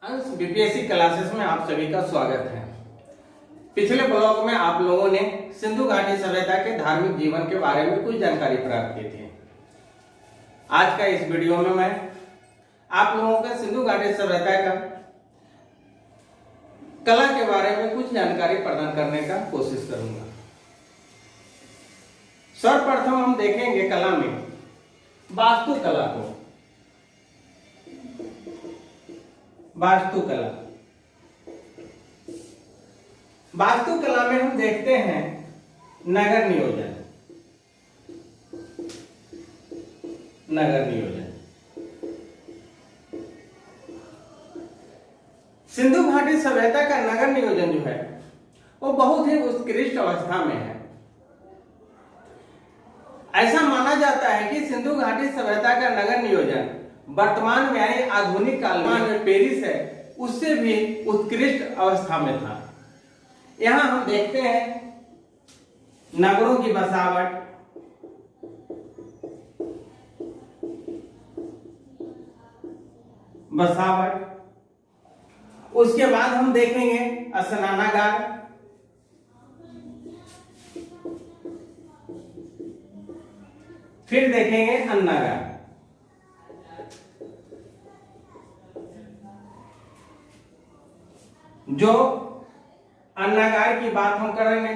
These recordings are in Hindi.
अंश बीपीएससी क्लासेस में आप सभी का स्वागत है। पिछले ब्लॉग में आप लोगों ने सिंधु घाटी सभ्यता के धार्मिक जीवन के बारे में कुछ जानकारी प्राप्त की थी। आज का इस वीडियो में मैं आप लोगों को सिंधु घाटी सभ्यता का कला के बारे में कुछ जानकारी प्रदान करने का कोशिश करूंगा। सर्वप्रथम हम देखेंगे कला में वास्तुकला को। वास्तुकला में हम देखते हैं नगर नियोजन। सिंधु घाटी सभ्यता का नगर नियोजन जो है वो बहुत ही उत्कृष्ट अवस्था में है। ऐसा माना जाता है कि सिंधु घाटी सभ्यता का नगर नियोजन वर्तमान में यानी आधुनिक काल में पेरिस है उससे भी उत्कृष्ट अवस्था में था। यहां हम देखते हैं नगरों की बसावट, उसके बाद हम देखेंगे स्नानागार, फिर देखेंगे अन्नागार। जो अन्नागार की बात हम करेंगे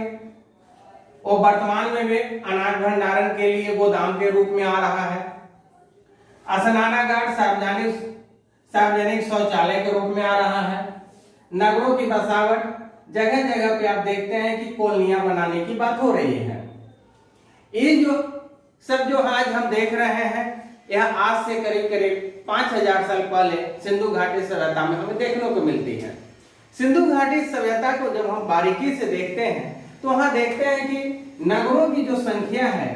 वो वर्तमान में भी अनाज भंडारण के लिए गोदाम के रूप में आ रहा है। स्नानागार सार्वजनिक शौचालय के रूप में आ रहा है। नगरों की बसावट जगह जगह पे आप देखते हैं कि कॉलोनियां बनाने की बात हो रही है। ये जो सब जो आज हम देख रहे हैं यह आज से करीब करीब 5000 साल पहले सिंधु घाटी सभ्यता में हमें देखने को मिलती है। सिंधु घाटी सभ्यता को जब हम बारीकी से देखते हैं तो वहां देखते हैं कि नगरों की जो संख्या है,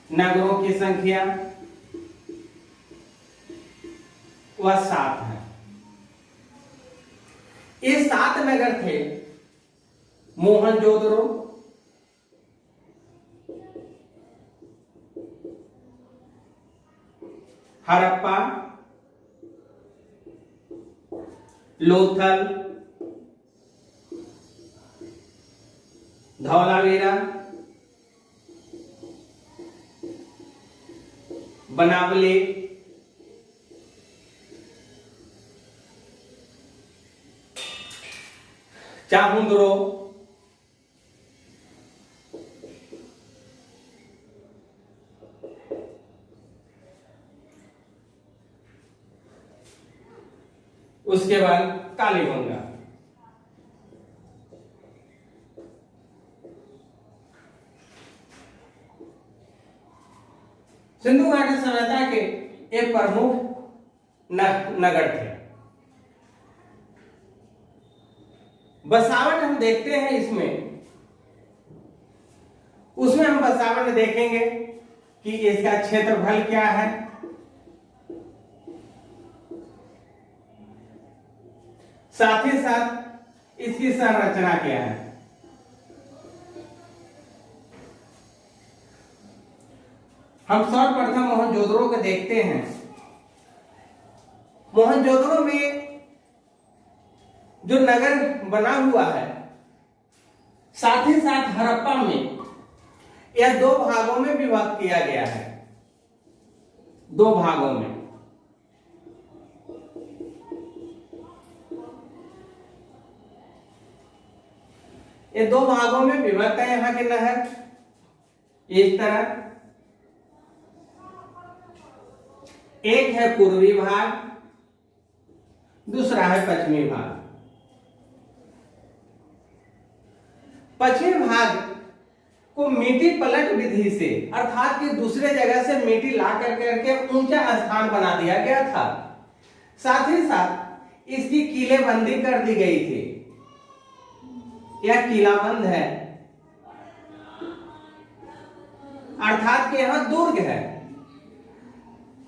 नगरों की संख्या वह 7 है। ये 7 नगर थे मोहनजोदड़ो, हड़प्पा, लोथल, धौलावीरा, बनावली, चामुंडरो, उसके बाद कालीबंगा। सिंधु घाटी सभ्यता के एक प्रमुख नगर थे। बसावट हम देखते हैं उसमें हम बसावट में देखेंगे कि इसका क्षेत्रफल क्या है, साथ ही साथ इसकी संरचना क्या है। हम सर्वप्रथम मोहनजोदड़ो को देखते हैं। मोहनजोदड़ो में जो नगर बना हुआ है, साथ ही साथ हड़प्पा में यह 2 भागों में विभक्त किया गया है। 2 भागों में ये 2 भागों में विभक्त है। यहां के नहर इस तरह, एक है पूर्वी भाग, दूसरा है पश्चिमी भाग। पश्चिमी भाग को मिट्टी पलट विधि से अर्थात कि दूसरे जगह से मिट्टी ला करके ऊंचा स्थान बना दिया गया था। साथ ही साथ इसकी किलेबंदी कर दी गई थी। यह किलाबंद है अर्थात कि यहां दुर्ग है।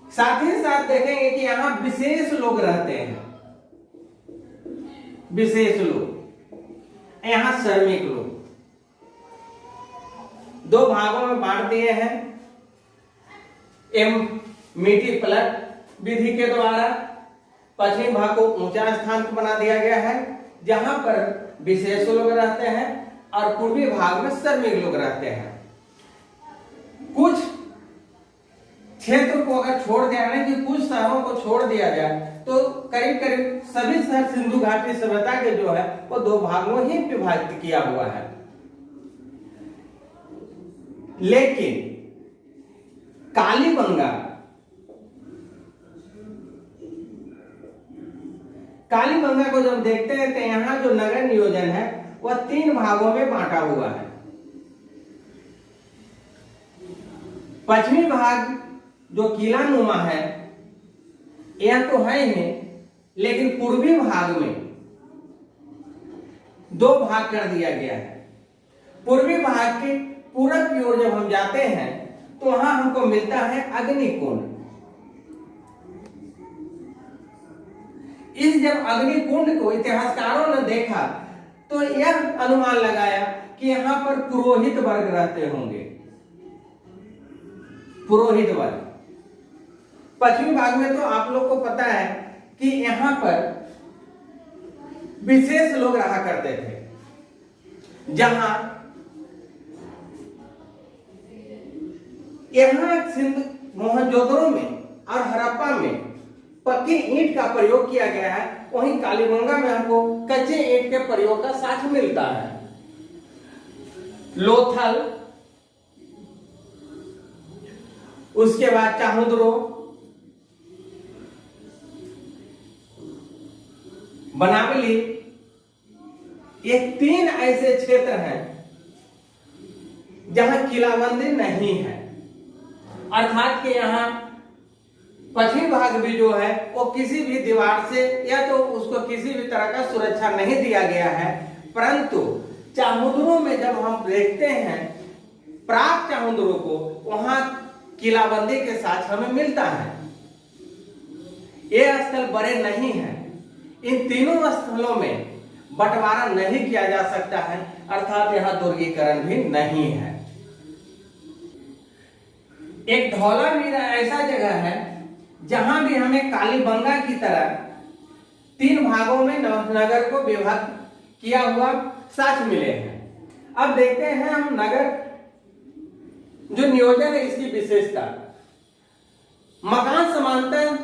साथ ही साथ देखेंगे कि यहां विशेष लोग रहते हैं, विशेष लोग, यहां श्रमिक लोग। 2 भागों में बांट दिए हैं। मिट्टी पलट विधि के द्वारा पश्चिमी भाग को ऊंचा स्थान बना दिया गया है, जहां पर विशेष लोग रहते हैं और पूर्वी भाग में श्रमिक लोग रहते हैं। कुछ क्षेत्र को अगर छोड़ दिया जाए कि कुछ शहरों को छोड़ दिया जाए तो करीब करीब सभी शहर सिंधु घाटी सभ्यता के जो है वो दो भागों ही विभाजित किया हुआ है। लेकिन कालीबंगा को जब देखते हैं तो यहाँ जो नगर नियोजन है वह 3 भागों में बांटा हुआ है। पश्चिमी भाग जो किला नुमा है यह तो है ही, लेकिन पूर्वी भाग में 2 भाग कर दिया गया है। पूर्वी भाग के पूरब की ओर जब हम जाते हैं तो वहां हमको मिलता है अग्निकुंड। इस जब अग्निकुंड को इतिहासकारों ने देखा तो यह अनुमान लगाया कि यहां पर पुरोहित वर्ग रहते होंगे। पुरोहित वर्ग पश्चिमी भाग में तो आप लोग को पता है कि यहां पर विशेष लोग रहा करते थे, जहां यहां सिंध मोहनजोदड़ो में और हड़प्पा में पक्की ईंट का प्रयोग किया गया है, वहीं कालीबंगा में हमको कच्चे ईंट के प्रयोग का साक्ष्य मिलता है। लोथल, उसके बाद चाहुद्रो, बनावली, ये 3 ऐसे क्षेत्र हैं जहां किलाबंदी नहीं है, अर्थात कि यहां पश्चिमी भाग भी जो है वो किसी भी दीवार से या तो उसको किसी भी तरह का सुरक्षा नहीं दिया गया है। परंतु चाहुद्रो में जब हम देखते हैं प्राग चाहुद्रो को, वहां किलाबंदी के साथ हमें मिलता है। ये स्थल बड़े नहीं हैं, इन तीनों स्थलों में बंटवारा नहीं किया जा सकता है, अर्थात यहां दुर्गीकरण भी नहीं है। एक धौलावीरा ऐसा जगह है जहां भी हमें कालीबंगा की तरह 3 भागों में नगर को विभक्त किया हुआ साक्ष्य मिले हैं। अब देखते हैं हम नगर जो नियोजन है इसकी विशेषता। मकान समांतर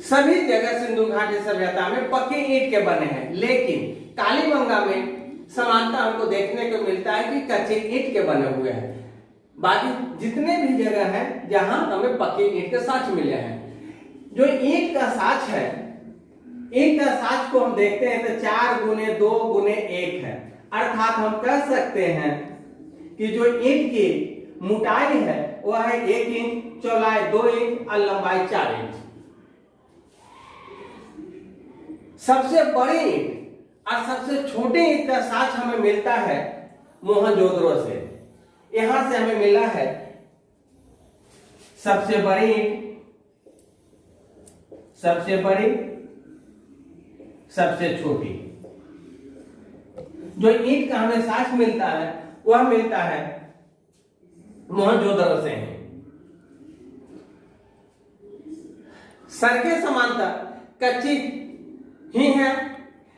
सभी जगह सिंधु घाटी सभ्यता में पक्के ईंट के बने हैं, लेकिन कालीबंगा में समानता हमको देखने को मिलता है कि कच्चे ईंट के बने हुए हैं। बाकी जितने भी जगह हैं जहां हमें पक्के ईंट के साक्ष्य मिले हैं। जो ईंट का साक्ष्य है, ईंट का साक्ष्य को हम देखते हैं तो 4 गुने 2 गुने 1 है, अर्थात हम कह सकते हैं कि जो ईंट की मोटाई है वह है 1 इंच, चौड़ाई 2 इंच और लंबाई 4 इंच। सबसे बड़ी ईंट और सबसे छोटे ईंट का साक्ष्य हमें मिलता है मोहनजोदड़ो से। यहां से हमें मिला है सबसे बड़ी ईंट, सबसे बड़ी, सबसे छोटी। जो ईंट का हमें साक्ष्य मिलता है वह मिलता है मोहनजोदड़ो से है। सड़कें समांतर कच्ची ही है,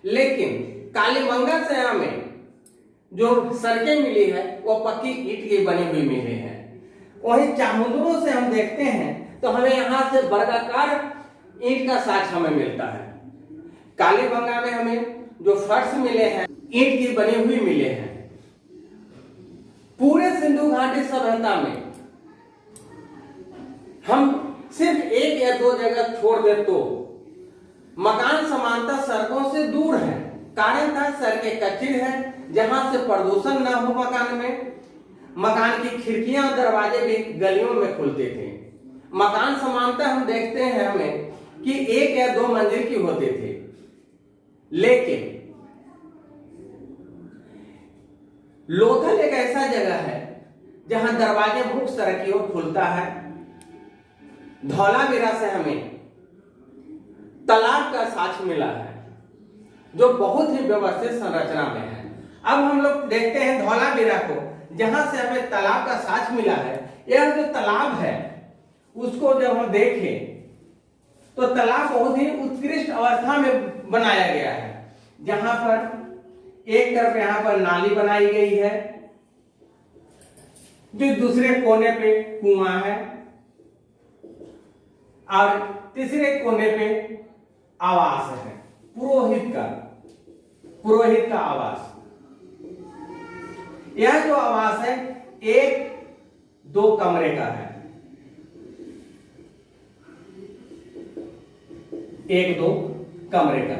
लेकिन कालीबंगा से हमें जो सड़कें मिली है वो पक्की ईंट की बनी हुई मिली है। वहीं चाहुद्रो से हम देखते हैं तो हमें यहां से वर्गाकार ईंट का साक्ष्य हमें मिलता है। कालीबंगा में हमें जो फर्श मिले हैं ईंट की बनी हुई मिले हैं। पूरे सिंधु घाटी सभ्यता में हम सिर्फ 1 या 2 जगह छोड़ दे तो मकान समांतर सड़कों से दूर है। कारण था सड़कें कच्ची है, जहां से प्रदूषण न हो मकान में। मकान की खिड़कियां और दरवाजे भी गलियों में खुलते थे। मकान समांतर हम देखते हैं हमें कि 1 या 2 मंजिल की होते थे, लेकिन लोथल एक ऐसा जगह है जहां दरवाजे मुख्य सड़क की ओर खुलता है। धौलावीरा से हमें तालाब का साक्ष्य मिला है जो बहुत ही व्यवस्थित संरचना में है। अब हम लोग देखते हैं धौलावीरा को, जहां से हमें तालाब का साक्ष्य मिला है। यह जो तालाब है उसको जब हम देखें तो तालाब बहुत ही उत्कृष्ट अवस्था में बनाया गया है, जहां पर एक तरफ यहां पर नाली बनाई गई है, जो दूसरे कोने पे कुआं है, और तीसरे कोने पे आवास है, पुरोहित का आवास। यह जो आवास है 1-2 कमरे का है, 1-2 कमरे का।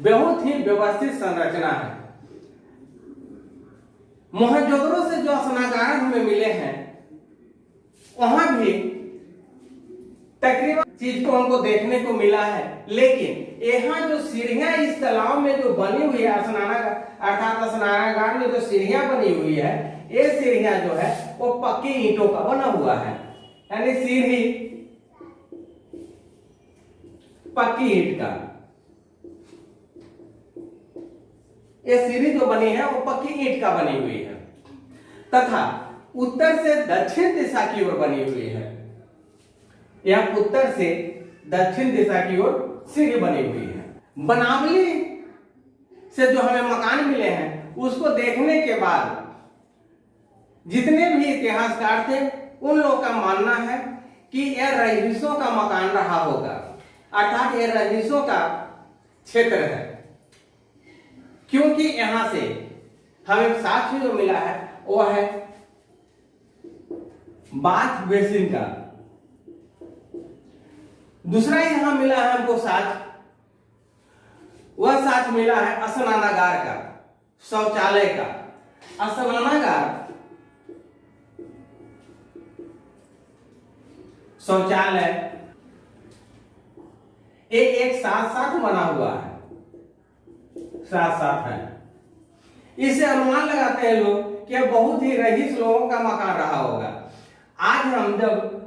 बहुत ही व्यवस्थित संरचना है। मोहनजोदड़ो से जो स्नागार हमें मिले हैं, वहां भी तकरीबन चीज को हमको देखने को मिला है, लेकिन यहाँ जो सीढ़ियां इस तालाब में जो बनी हुई है, अर्थात स्नानागार में जो सीढ़ियां बनी हुई है, ये सीढ़ियां जो है वो पक्की ईंटों का बना हुआ है, यानी सीढ़ी पक्की ईंट का। ये सीढ़ी जो बनी है वो पक्की ईंट का बनी हुई है, तथा उत्तर से दक्षिण दिशा की ओर बनी हुई है। यह उत्तर से दक्षिण दिशा की ओर सीढ़ी बनी हुई है। बनावली से जो हमें मकान मिले हैं, उसको देखने के बाद जितने भी इतिहासकार थे, उन लोगों का मानना है कि यह रईसों का मकान रहा होगा, अर्थात यह रईसों का क्षेत्र है, क्योंकि यहां से हमें साक्ष्य जो मिला है वो है बाथ बेसिन का। दूसरा यहां मिला है हमको साक्ष्य, वह साक्ष्य मिला है स्नानागार का, शौचालय का। स्नानागार, शौचालय एक साथ साथ बना हुआ है, साथ साथ है। इससे अनुमान लगाते हैं लोग कि बहुत ही रईस लोगों का मकान रहा होगा। आज हम जब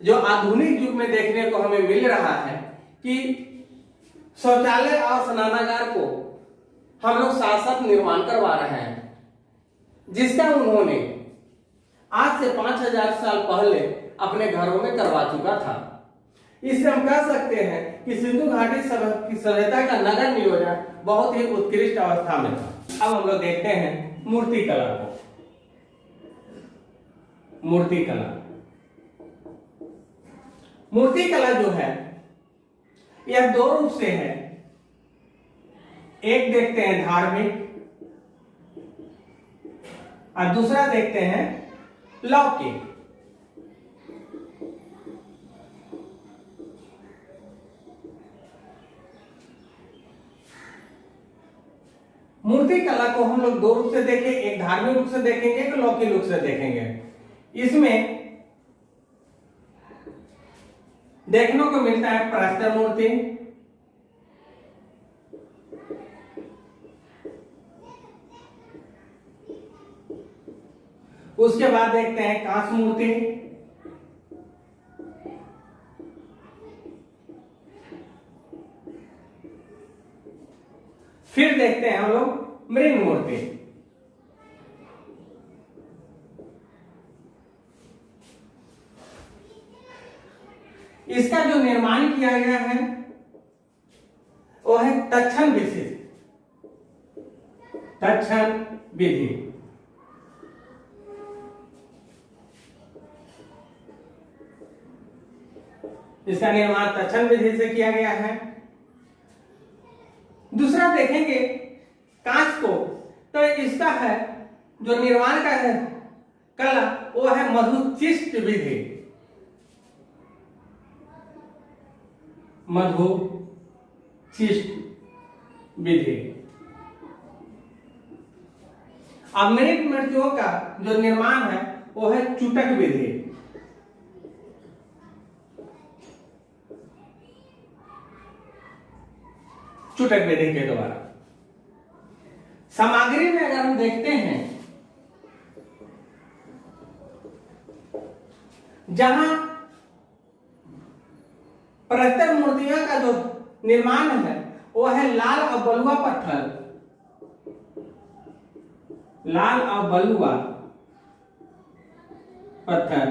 जो आधुनिक युग में देखने को हमें मिल रहा है कि शौचालय और स्नानागार को हम लोग साथ साथ निर्माण करवा रहे हैं, जिसका उन्होंने आज से 5000 साल पहले अपने घरों में करवा चुका था। इससे हम कह सकते हैं कि सिंधु घाटी की सभ्यता का नगर नियोजन बहुत ही उत्कृष्ट अवस्था में था। अब हम लोग देखते हैं मूर्ति कला को। मूर्ति कला जो है यह 2 रूप से है। एक देखते हैं धार्मिक और दूसरा देखते हैं लौकिक। मूर्ति कला को हम लोग 2 रूप से देखें, एक धार्मिक रूप से देखेंगे, एक लौकिक रूप से देखेंगे। इसमें देखने को मिलता है प्रस्तर मूर्ति, उसके बाद देखते हैं कांस मूर्ति, फिर देखते हैं हम लोग मृग मूर्ति। इसका जो निर्माण किया गया है वो है तक्षण विधि। इसका निर्माण तक्षण विधि से किया गया है। दूसरा देखेंगे कांच को, तो इसका है जो निर्माण का है कला वो है मधुचिष्ट विधि। मधुचिष्ट विधि। मृत मूर्तियों का जो निर्माण है वो है चुटक विधि। चुटक विधि के द्वारा। सामग्री में अगर हम देखते हैं, जहां प्रस्तर मूर्तियों का जो निर्माण है वो है लाल और बलुआ पत्थर, लाल और बलुआ पत्थर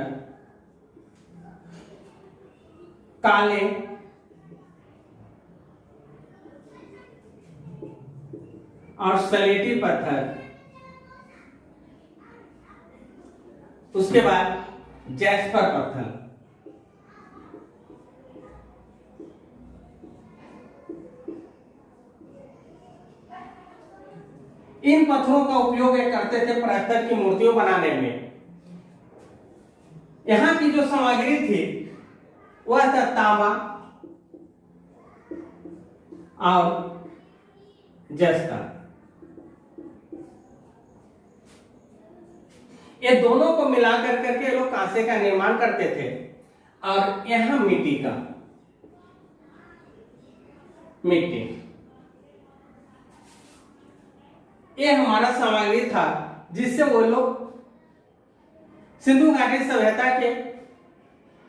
काले और सलेटी पत्थर, उसके बाद जैस्पर पत्थर। इन पत्थरों का उपयोग करते थे पत्थर की मूर्तियों बनाने में। यहां की जो सामग्री थी वह था तांबा और जस्ता। ये दोनों को मिलाकर करके लोग कांसे का निर्माण करते थे। और यहां मिट्टी, ये हमारा सामग्री था जिससे वो लोग सिंधु घाटी सभ्यता के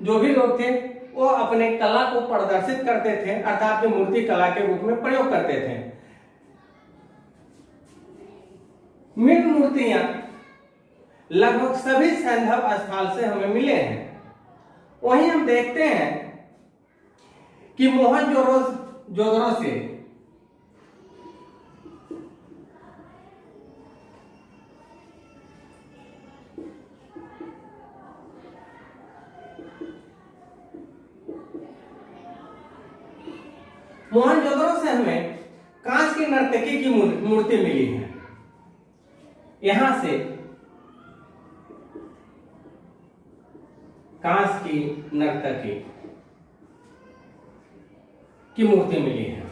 जो भी लोग थे वो अपने कला को प्रदर्शित करते थे, अर्थात जो मूर्ति कला के रूप में प्रयोग करते थे। मृत मूर्तियां लगभग सभी सैंधव स्थल से हमें मिले हैं। वहीं हम देखते हैं कि मोहनजोदड़ो से हमें कांच की नर्तकी की मूर्ति मिली है। यहां से कांच की नर्तकी की मूर्ति मिली है।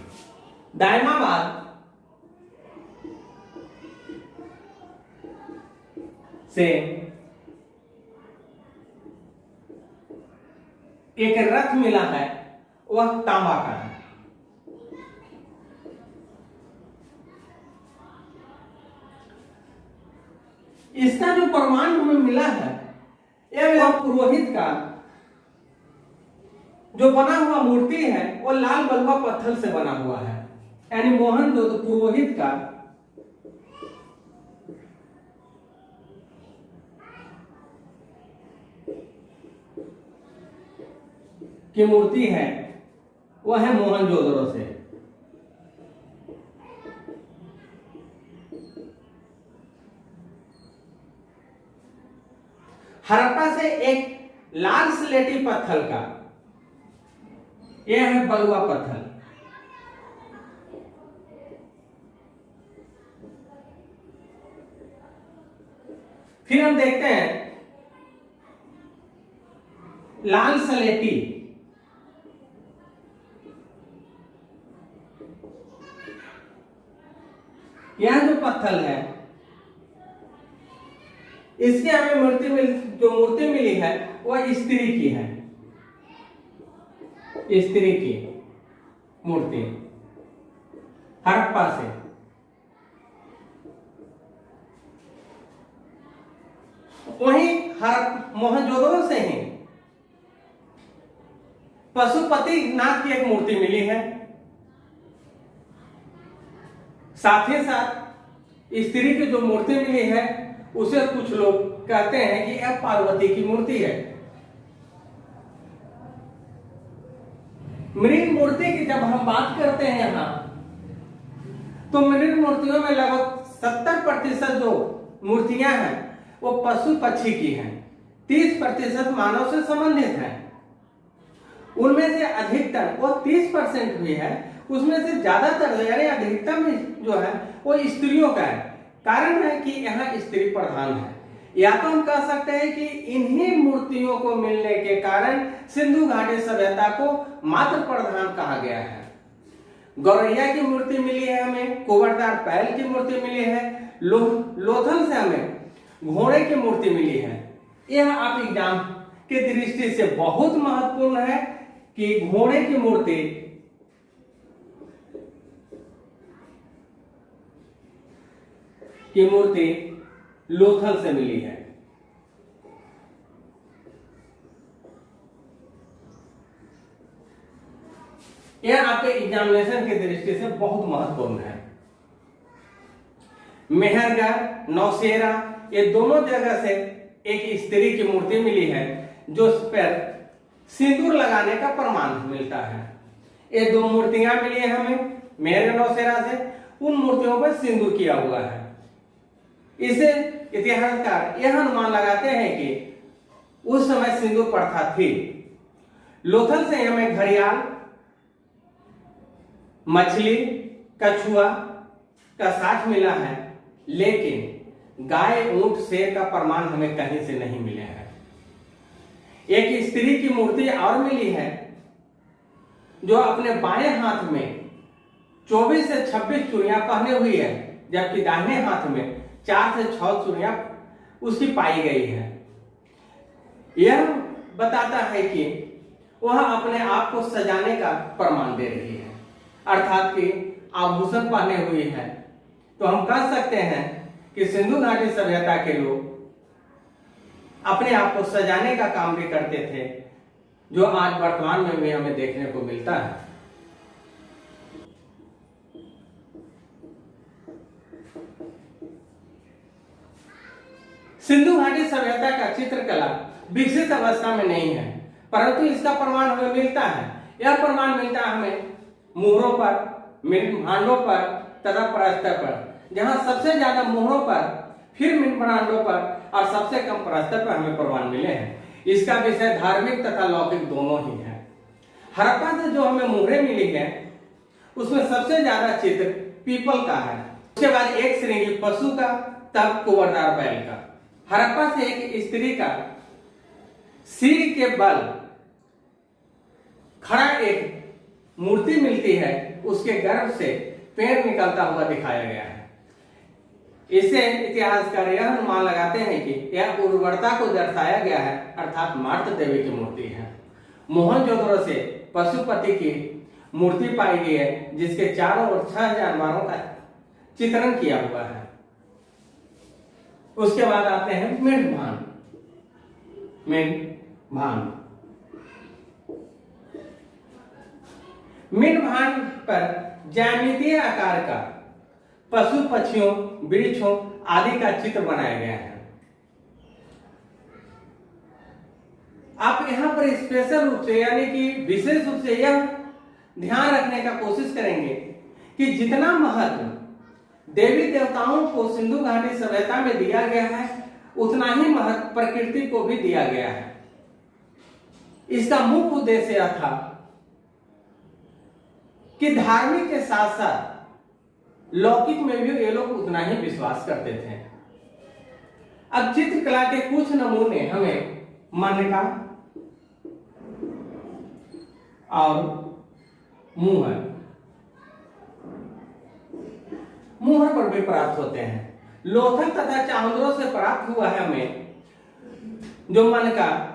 दायमाबाद से एक रथ मिला है, वह तांबा का है। इसका जो प्रमाण हमें मिला है यह पुरोहित का जो बना हुआ मूर्ति है वो लाल बलुआ पत्थर से बना हुआ है, यानी मोहन जो पुरोहित का की मूर्ति है वह है मोहनजोदड़ो से। हड़प्पा से एक लाल स्लेटी पत्थर का, यह है बलुआ पत्थर। फिर हम देखते हैं लाल स्लेटी, यह जो पत्थर है इसकी हमें जो मूर्ति मिली है वह स्त्री की है, स्त्री की मूर्ति हड़प्पा से। वहीं मोहनजोदड़ो से ही पशुपति नाथ की एक मूर्ति मिली है। साथ ही साथ स्त्री की जो मूर्ति मिली है उसे कुछ लोग कहते हैं कि यह पार्वती की मूर्ति है। मृत मूर्ति की जब हम बात करते हैं यहां तो मृत मूर्तियों में लगभग 70% जो मूर्तियां हैं वो पशु पक्षी की हैं, 30% मानव से संबंधित हैं। उनमें से अधिकतर वो 30% भी है, उसमें से ज्यादातर यानी अधिकतम जो है वो स्त्रियों का है। कारण है कि यहाँ स्त्री प्रधान है। या तो हम कह सकते हैं कि इन्हीं मूर्तियों को मिलने के कारण सिंधु घाटी सभ्यता को मातृ प्रधान कहा गया है। गौरैया की मूर्ति मिली है हमें, कुंवरदार बैल की मूर्ति मिली है, लोथल से हमें घोड़े की मूर्ति मिली है। यह आप एग्जाम के दृष्टि से बहुत महत्वपूर्ण है कि घोड़े की मूर्ति लोथल से मिली है। यह आपके एग्जामिनेशन की दृष्टि से बहुत महत्वपूर्ण है। मेहरगढ़, नौशेरा ये दोनों जगह से एक स्त्री की मूर्ति मिली है जो उस पर सिंदूर लगाने का प्रमाण मिलता है। ये दो मूर्तियां मिली है हमें मेहर-ए-नौशेरा से, उन मूर्तियों पर सिंदूर किया हुआ है। इसे इतिहासकार यह अनुमान लगाते हैं कि उस समय सिंदूर प्रथा थी। लोथल से हमें घड़ियाल, मछली, कछुआ का साक्ष्य मिला है, लेकिन गाय, ऊंट, शेर का प्रमाण हमें कहीं से नहीं मिला है। एक स्त्री की मूर्ति और मिली है जो अपने बाएं हाथ में 24 से 26 चूड़ियां पहने हुई है, जबकि दाहिने हाथ में 4 से 6 चूड़ियां उसकी पाई गई है। यह बताता है कि वह अपने आप को सजाने का प्रमाण दे रही है, अर्थात कि आभूषण पहने हुई है। तो हम कह सकते हैं कि सिंधु घाटी सभ्यता के लोग अपने आप को सजाने का काम भी करते थे, जो आज वर्तमान में भी हमें देखने को मिलता है। सिंधु घाटी सभ्यता का चित्रकला विकसित अवस्था में नहीं है, परंतु इसका प्रमाण हमें मिलता है। यह प्रमाण मिलता है हमें मुहरों पर, भांडों पर तथा प्रस्तर पर, जहां सबसे ज्यादा मुहरों पर, फिर भांडों पर और सबसे कम प्रस्तर पर हमें प्रमाण मिले हैं। इसका विषय धार्मिक तथा लौकिक दोनों ही है। हड़प्पा से जो हमें मुहरें मिली है उसमें सबसे ज्यादा चित्र पीपल का है, उसके बाद एक श्रेणी पशु का, तब कुंवरदार बैल का। हड़प्पा से एक स्त्री का सिर के बल खड़ा एक मूर्ति मिलती है, उसके गर्भ से पेड़ निकलता हुआ दिखाया गया है। इसे इतिहासकार यह अनुमान लगाते हैं कि यह उर्वरता को दर्शाया गया है, अर्थात मातृ देवी की मूर्ति है। मोहनजोदड़ो से पशुपति की मूर्ति पाई गई है, जिसके चारों ओर 6 जानवरों का चित्रण किया हुआ है। उसके बाद आते हैं मेंढभान। मेंढभान पर ज्यामितीय आकार का पशु, पक्षियों, वृक्षों आदि का चित्र बनाया गया है। आप यहाँ पर स्पेशल रूप से यानी कि विशेष रूप से यह ध्यान रखने का कोशिश करेंगे कि जितना महत्व देवी देवताओं को सिंधु घाटी सभ्यता में दिया गया है, उतना ही महत्व प्रकृति को भी दिया गया है। इसका मुख्य उद्देश्य यह था कि धार्मिक के साथ साथ लौकिक में भी ये लोग उतना ही विश्वास करते थे। अब चित्रकला के कुछ नमूने हमें मनका और मुहर पर भी प्राप्त होते हैं। लोथल तथा चांदरों से प्राप्त हुआ है हमें जो मनका,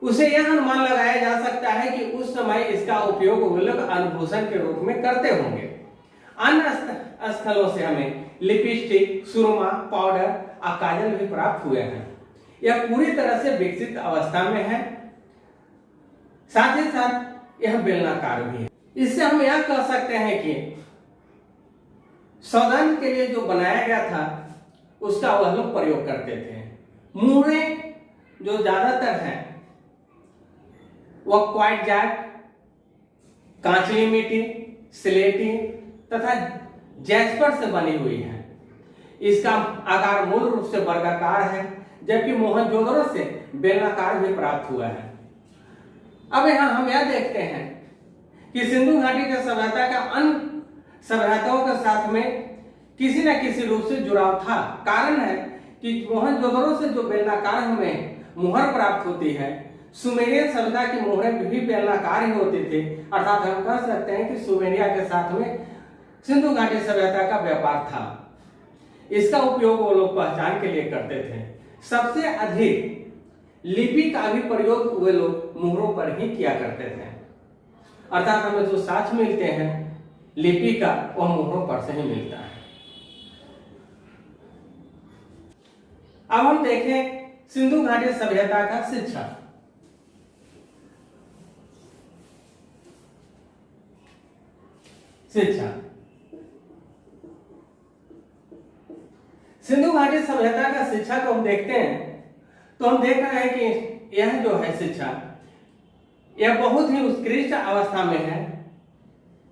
उसे यह अनुमान लगाया जा सकता है कि उस समय इसका उपयोग वो लोग आभूषण के रूप में करते होंगे। अन्य स्थलों से हमें लिपस्टिक, सुरमा, पाउडर और काजल भी प्राप्त हुए हैं। यह पूरी तरह से विकसित अवस्था में है, साथ ही साथ यह बेलनाकार भी है। इससे हम यह कह सकते हैं कि सौगंध के लिए जो बनाया गया था उसका वह लोग प्रयोग करते थे। मुहरें जो ज्यादातर हैं वह क्वाइट जाट, कांचली मिट्टी, स्लेटी तथा जैस्पर से बनी हुई है। इसका आकार मूल रूप से वर्गाकार है, जबकि मोहनजोदड़ो से बेलनाकार भी प्राप्त हुआ है। अब यहाँ हम यह देखते हैं कि सिंधु घाटी की सभ्यता का अन्य सभ्यताओं के साथ में किसी न किसी रूप से जुड़ाव था। कारण है कि मोहनजोदड़ो से जो बेलनाकार हमें मुहर प्राप्त होती है, सुमेरियन सभ्यता की मुहरें भी बेलनाकार ही होती थी, अर्थात हम कह सकते हैं कि सुमेरिया के साथ में सिंधु घाटी सभ्यता का व्यापार था। इसका उपयोग वो लोग पहचान के लिए करते थे। सबसे अधिक लिपि का भी प्रयोग वे लोग मुहरों पर ही किया करते थे, अर्थात हमें जो साक्ष्य मिलते हैं लिपि का वह मुहरों पर से ही मिलता है। अब हम देखें सिंधु घाटी सभ्यता का शिक्षा। सिंधु घाटी सभ्यता का शिक्षा को हम देखते हैं तो हम देख रहे हैं कि यह जो है शिक्षा, यह बहुत ही उत्कृष्ट अवस्था में है,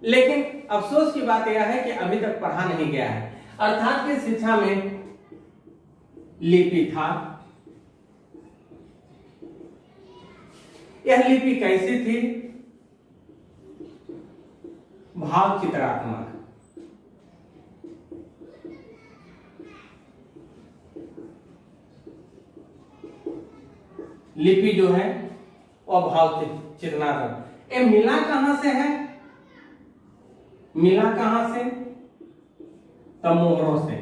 लेकिन अफसोस की बात यह है कि अभी तक पढ़ा नहीं गया है। अर्थात कि शिक्षा में लिपि था। यह लिपि कैसी थी? भाव चित्रात्मक। लिपि जो है और भाव चित्रात्मक। ये मिला कहां से है? मिला कहां से? तमोहरों से।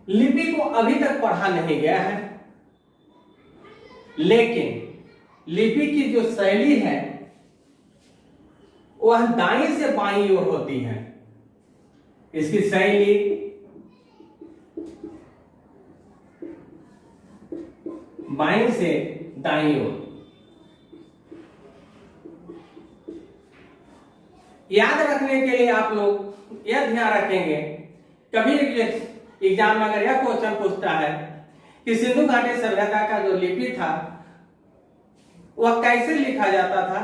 लिपि को अभी तक पढ़ा नहीं गया है, लेकिन लिपि की जो शैली है वह दाईं से बाईं ओर होती है। इसकी शैली बाईं से दाईं ओर। याद रखने के लिए आप लोग यह ध्यान रखेंगे, कभी एग्जाम में अगर यह क्वेश्चन पूछता है कि सिंधु घाटी सभ्यता का जो लिपि था वह कैसे लिखा जाता था,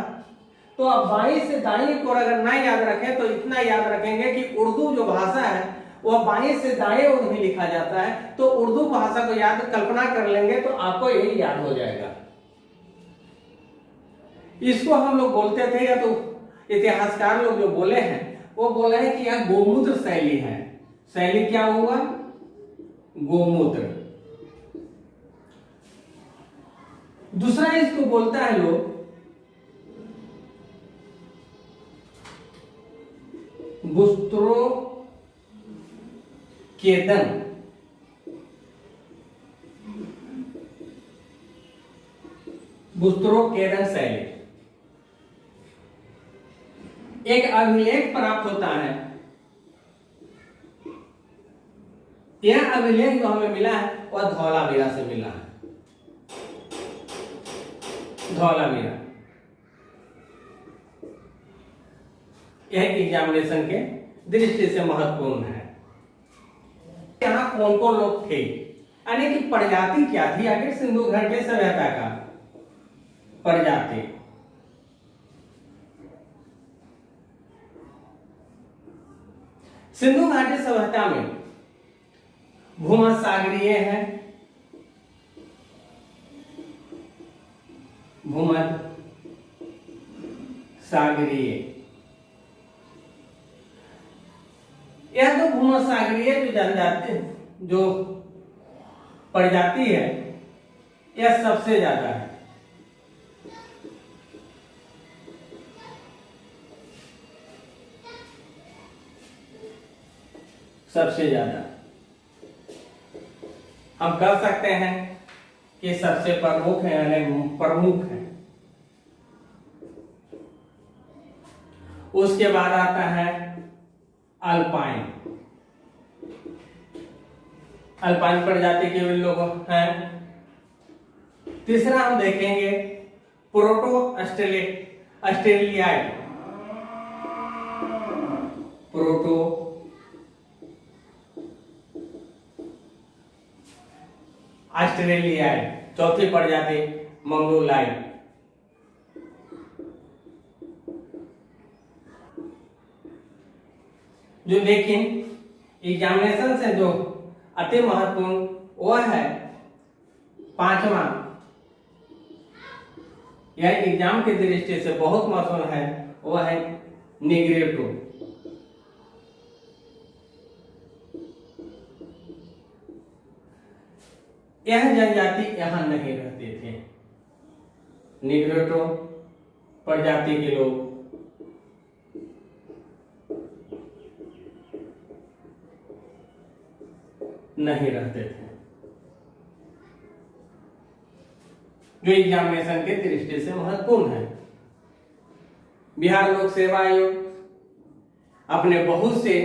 तो आप बाईं से दाईं ओर अगर ना याद रखें तो इतना याद रखेंगे कि उर्दू जो भाषा है वह बाईं से दाएं ओर ही लिखा जाता है। तो उर्दू भाषा को याद कल्पना कर लेंगे तो आपको यही याद हो जाएगा। इसको हम लोग बोलते थे, या तो इतिहासकार लोग जो बोले हैं वो बोले हैं कि यह गोमूत्र शैली है। शैली क्या हुआ? गोमूत्र। दूसरा इसको बोलता है लोग बुस्त्रोकेदन। बुस्त्रोकेदन शैली। एक अभिलेख प्राप्त होता है। यह अभिलेख जो हमें मिला है वह धौलावीरा से मिला है। धौलावीरा। यह एग्जामिनेशन के दृष्टि से महत्वपूर्ण है। यहाँ कौन कौन लोग थे, यानी कि प्रजाति क्या थी आखिर सिंधु घाटी सभ्यता का? प्रजाति सिंधु घाटी सभ्यता में भूमध्यसागरीय है, भूमध्यसागरीय। यह तो भूमध्यसागरीय जो जनजाति जो प्रजाति है यह सबसे ज्यादा है। सबसे ज्यादा हम कह सकते हैं कि सबसे प्रमुख है, यानी प्रमुख है। उसके बाद आता है अल्पाइन। अल्पाइन प्रजाति के भी लोग हैं। तीसरा हम देखेंगे प्रोटो ऑस्ट्रेलियाई। प्रोटो ऑस्ट्रेलियाई। चौथी प्रजाति मंगोलाई। जो लेकिन एग्जामिनेशन से जो अति महत्वपूर्ण वह है पांचवा, यह एग्जाम की दृष्टि से बहुत महत्वपूर्ण है, वह है निग्रेटो। यह जनजाति यहां नहीं रहते थे। निग्रेटो प्रजाति के लोग नहीं रहते थे, जो एग्जामिनेशन के दृष्टि से महत्वपूर्ण है। बिहार लोक सेवा आयोग अपने बहुत से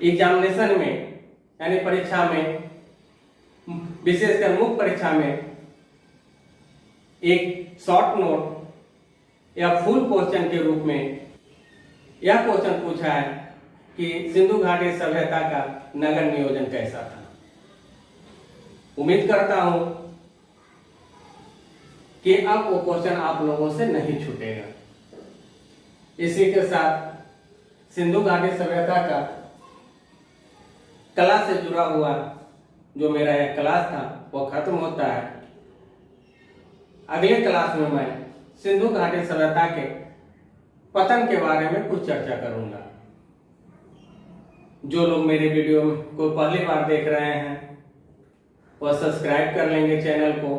एग्जामिनेशन में यानी परीक्षा में, विशेषकर मुख्य परीक्षा में एक शॉर्ट नोट या फुल क्वेश्चन के रूप में यह क्वेश्चन पूछा है कि सिंधु घाटी सभ्यता का नगर नियोजन कैसा था। उम्मीद करता हूं कि अब वो क्वेश्चन आप लोगों से नहीं छूटेगा। इसी के साथ सिंधु घाटी सभ्यता का कला से जुड़ा हुआ जो मेरा यह क्लास था वो खत्म होता है। अगले क्लास में मैं सिंधु घाटी सभ्यता के पतन के बारे में कुछ चर्चा करूंगा। जो लोग मेरे वीडियो को पहली बार देख रहे हैं वह सब्सक्राइब कर लेंगे चैनल को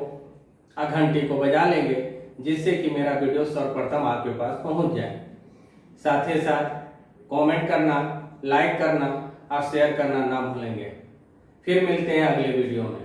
और घंटी को बजा लेंगे, जिससे कि मेरा वीडियो सर्वप्रथम आपके पास पहुंच जाए। साथ ही साथ कमेंट करना, लाइक करना और शेयर करना ना भूलेंगे। फिर मिलते हैं अगले वीडियो में।